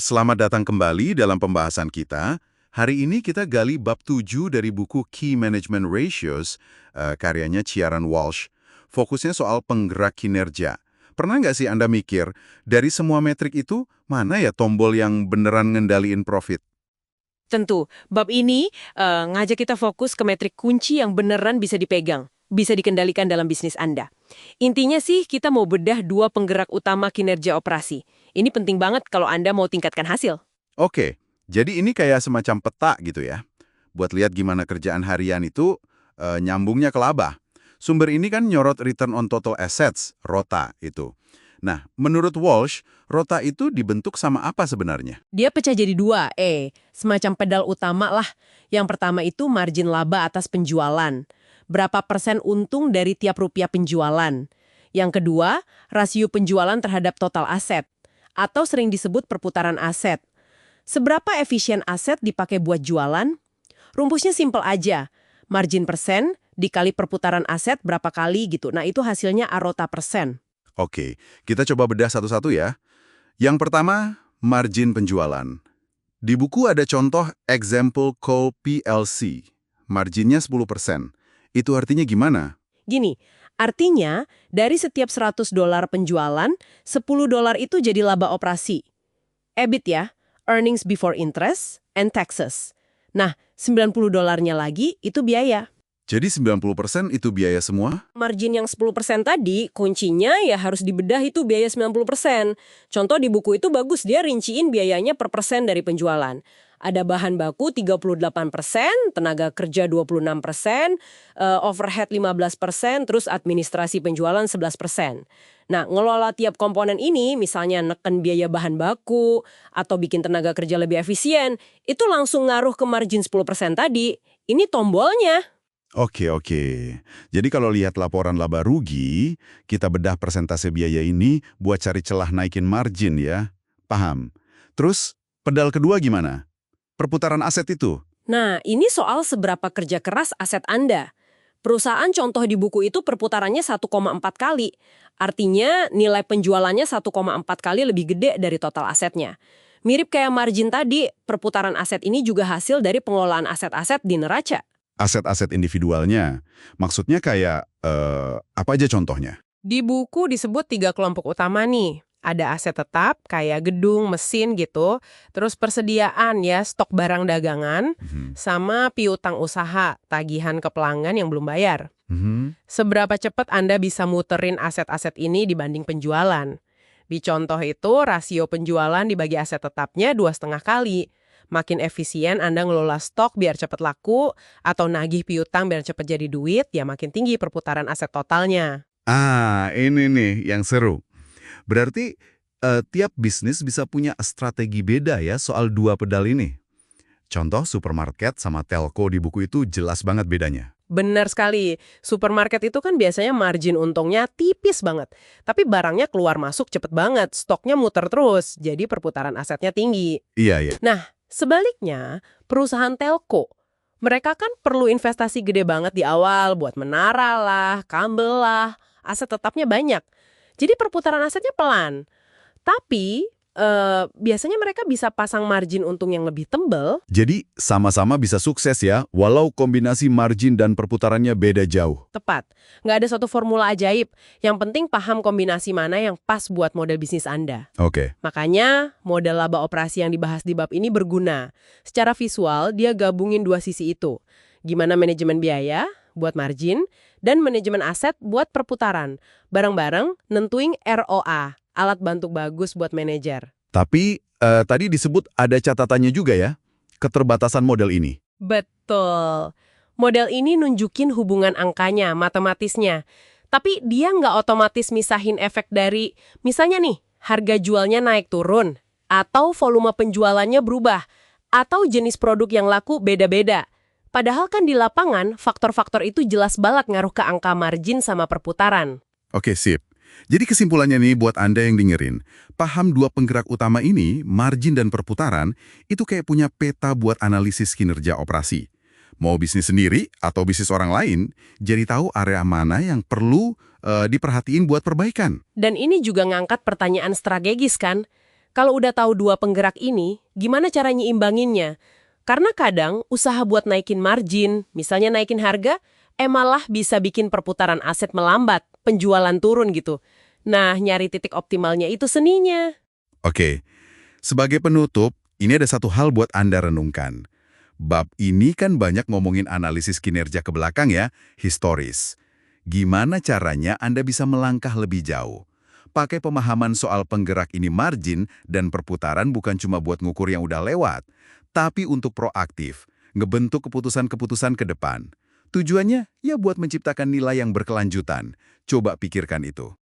Selamat datang kembali dalam pembahasan kita. Hari ini kita gali bab 7 dari buku Key Management Ratios, karyanya Ciaran Walsh. Fokusnya soal penggerak kinerja. Pernah nggak sih Anda mikir, dari semua metrik itu, mana ya tombol yang beneran ngendaliin profit? Tentu, bab ini ngajak kita fokus ke metrik kunci yang beneran bisa dipegang, bisa dikendalikan dalam bisnis Anda. Intinya sih kita mau bedah dua penggerak utama kinerja operasi. Ini penting banget kalau Anda mau tingkatkan hasil. Oke, jadi ini kayak semacam peta gitu ya. Buat lihat gimana kerjaan harian itu nyambungnya ke laba. Sumber ini kan nyorot Return on Total Assets, ROTA itu. Nah, menurut Walsh, ROTA itu dibentuk sama apa sebenarnya? Dia pecah jadi dua, semacam pedal utama lah. Yang pertama itu margin laba atas penjualan. Berapa persen untung dari tiap rupiah penjualan. Yang kedua, rasio penjualan terhadap total aset. Atau sering disebut perputaran aset. Seberapa efisien aset dipakai buat jualan? Rumpusnya simpel aja. Margin persen dikali perputaran aset berapa kali gitu. Nah itu hasilnya ROTA persen. Oke, kita coba bedah satu-satu ya. Yang pertama, margin penjualan. Di buku ada contoh example call PLC. Marginnya 10%. Itu artinya gimana? Gini, artinya dari setiap $100 penjualan, $10 itu jadi laba operasi. EBIT ya, earnings before interest and taxes. Nah, $90-nya lagi itu biaya. Jadi 90% itu biaya semua? Margin yang 10% tadi, kuncinya ya harus dibedah itu biaya 90%. Contoh di buku itu bagus, dia rinciin biayanya per persen dari penjualan. Ada bahan baku 38%, tenaga kerja 26%, overhead 15%, terus administrasi penjualan 11%. Nah, ngelola tiap komponen ini, misalnya neken biaya bahan baku, atau bikin tenaga kerja lebih efisien, itu langsung ngaruh ke margin 10% tadi. Ini tombolnya. Oke. Jadi kalau lihat laporan laba rugi, kita bedah persentase biaya ini buat cari celah naikin margin ya. Paham. Terus, pedal kedua gimana? Perputaran aset itu. Nah, ini soal seberapa kerja keras aset Anda. Perusahaan contoh di buku itu perputarannya 1,4 kali. Artinya nilai penjualannya 1,4 kali lebih gede dari total asetnya. Mirip kayak margin tadi, perputaran aset ini juga hasil dari pengelolaan aset-aset di neraca. Aset-aset individualnya. Maksudnya kayak, apa aja contohnya? Di buku disebut 3 kelompok utama nih. Ada aset tetap, kayak gedung, mesin gitu. Terus persediaan ya, stok barang dagangan. Sama piutang usaha, tagihan ke pelanggan yang belum bayar. Seberapa cepat Anda bisa muterin aset-aset ini dibanding penjualan? Di contoh itu, rasio penjualan dibagi aset tetapnya 2,5 kali. Makin efisien Anda ngelola stok biar cepat laku, atau nagih piutang biar cepat jadi duit, ya makin tinggi perputaran aset totalnya. Ah, ini nih yang seru. Berarti tiap bisnis bisa punya strategi beda ya soal dua pedal ini. Contoh supermarket sama telco di buku itu jelas banget bedanya. Benar sekali, supermarket itu kan biasanya margin untungnya tipis banget. Tapi barangnya keluar masuk cepet banget, stoknya muter terus, jadi perputaran asetnya tinggi. Iya. Nah, sebaliknya, perusahaan telco, mereka kan perlu investasi gede banget di awal buat menara lah, kabel lah, aset tetapnya banyak. Jadi perputaran asetnya pelan. Tapi biasanya mereka bisa pasang margin untung yang lebih tebal. Jadi sama-sama bisa sukses ya, walau kombinasi margin dan perputarannya beda jauh. Tepat. Nggak ada satu formula ajaib. Yang penting paham kombinasi mana yang pas buat model bisnis Anda. Oke. Makanya, model laba operasi yang dibahas di bab ini berguna. Secara visual, dia gabungin dua sisi itu. Gimana manajemen biaya buat margin, dan manajemen aset buat perputaran. Bareng-bareng nentuin ROA, alat bantu bagus buat manajer. Tapi tadi disebut ada catatannya juga ya, keterbatasan model ini. Betul. Model ini nunjukin hubungan angkanya, matematisnya. Tapi dia nggak otomatis misahin efek dari, misalnya nih, harga jualnya naik turun, atau volume penjualannya berubah, atau jenis produk yang laku beda-beda. Padahal kan di lapangan, faktor-faktor itu jelas banget ngaruh ke angka margin sama perputaran. Oke, sip. Jadi kesimpulannya nih buat Anda yang dengerin, paham dua penggerak utama ini, margin dan perputaran, itu kayak punya peta buat analisis kinerja operasi. Mau bisnis sendiri atau bisnis orang lain, jadi tahu area mana yang perlu diperhatiin buat perbaikan. Dan ini juga ngangkat pertanyaan strategis kan? Kalau udah tahu dua penggerak ini, gimana cara nyeimbanginnya? Karena kadang usaha buat naikin margin, misalnya naikin harga, malah bisa bikin perputaran aset melambat, penjualan turun gitu. Nah, nyari titik optimalnya itu seninya. Oke, sebagai penutup, ini ada satu hal buat Anda renungkan. Bab ini kan banyak ngomongin analisis kinerja ke belakang ya, historis. Gimana caranya Anda bisa melangkah lebih jauh? Pakai pemahaman soal penggerak ini margin dan perputaran bukan cuma buat ngukur yang udah lewat, tapi untuk proaktif, ngebentuk keputusan-keputusan ke depan. Tujuannya ya buat menciptakan nilai yang berkelanjutan. Coba pikirkan itu.